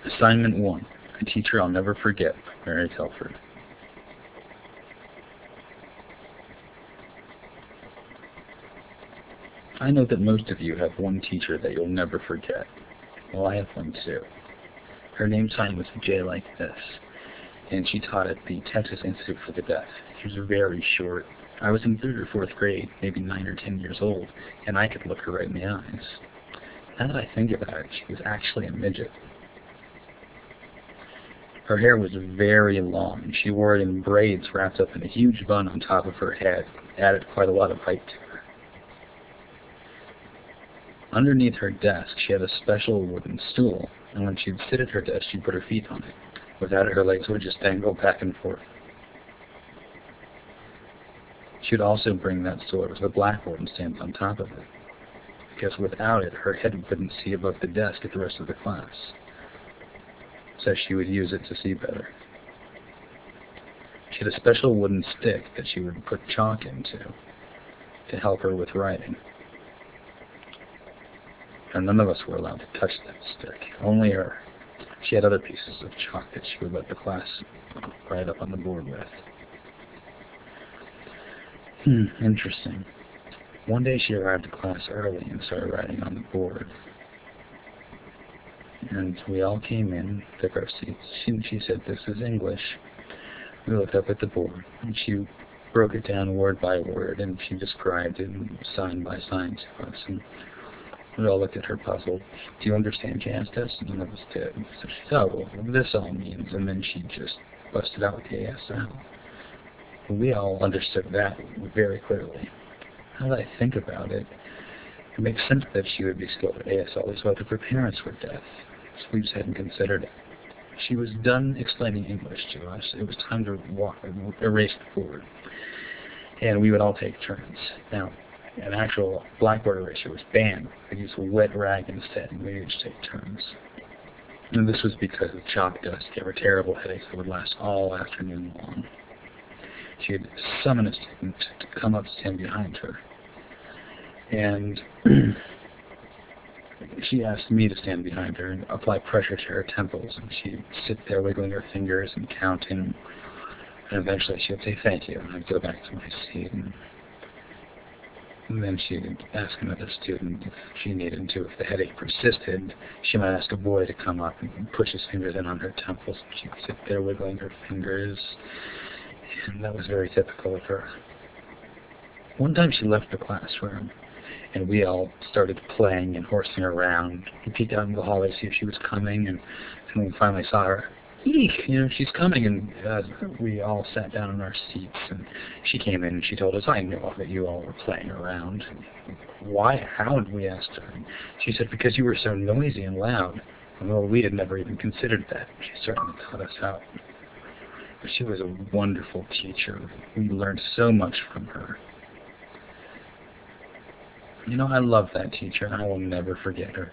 Assignment 1. A Teacher I'll Never Forget by Mary Telford. I know that most of you have one teacher that you'll never forget. Well, I have one too. Her name sign was J like this, and she taught at the Texas Institute for the Deaf. She was very short. I was in 3rd or 4th grade, maybe 9 or 10 years old, and I could look her right in the eyes. Now that I think about it, she was actually a midget. Her hair was very long, and she wore it in braids wrapped up in a huge bun on top of her head. It added quite a lot of height to her. Underneath her desk, she had a special wooden stool, and when she'd sit at her desk, she'd put her feet on it. Without it, her legs would just dangle back and forth. She would also bring that stool over to the blackboard and stand on top of it, because without it, her head wouldn't see above the desk at the rest of the class. So she would use it to see better. She had a special wooden stick that she would put chalk into to help her with writing. And none of us were allowed to touch that stick, only her. She had other pieces of chalk that she would let the class write up on the board with. Interesting. One day she arrived to class early and started writing on the board. And we all came in, took our seats. She said, "This is English." We looked up at the board, and she broke it down word by word, and she described it sign by sign to us. And we all looked at her puzzled. "Do you understand?" she asked us. None of us did. So she said, "Oh, well, this all means," and then she just busted out with the ASL. We all understood that very clearly. Now that I think about it, it makes sense that she would be skilled at ASL as well, because her parents were deaf. So we just hadn't considered it. She was done explaining English to us. It was time to erase the board. And we would all take turns. Now, an actual blackboard eraser was banned. We used a wet rag instead, and we would just take turns. And this was because the chalk dust gave her terrible headaches that would last all afternoon long. She had summoned a student to come up and stand behind her. And she asked me to stand behind her and apply pressure to her temples. And she'd sit there wiggling her fingers and counting. And eventually she would say, "Thank you." And I'd go back to my seat. And then she'd ask another student if she needed to. If the headache persisted, she might ask a boy to come up and push his fingers in on her temples. And she'd sit there wiggling her fingers. And that was very typical of her. One time she left the classroom, and we all started playing and horsing around. We peeked out in the hallway to see if she was coming, and when we finally saw her, "Eek, she's coming," and we all sat down in our seats, and she came in and she told us, "I knew that you all were playing around." "Why? How?" we asked her. And she said, "Because you were so noisy and loud." And well, we had never even considered that. She certainly taught us how. But she was a wonderful teacher. We learned so much from her. I love that teacher, and I will never forget her.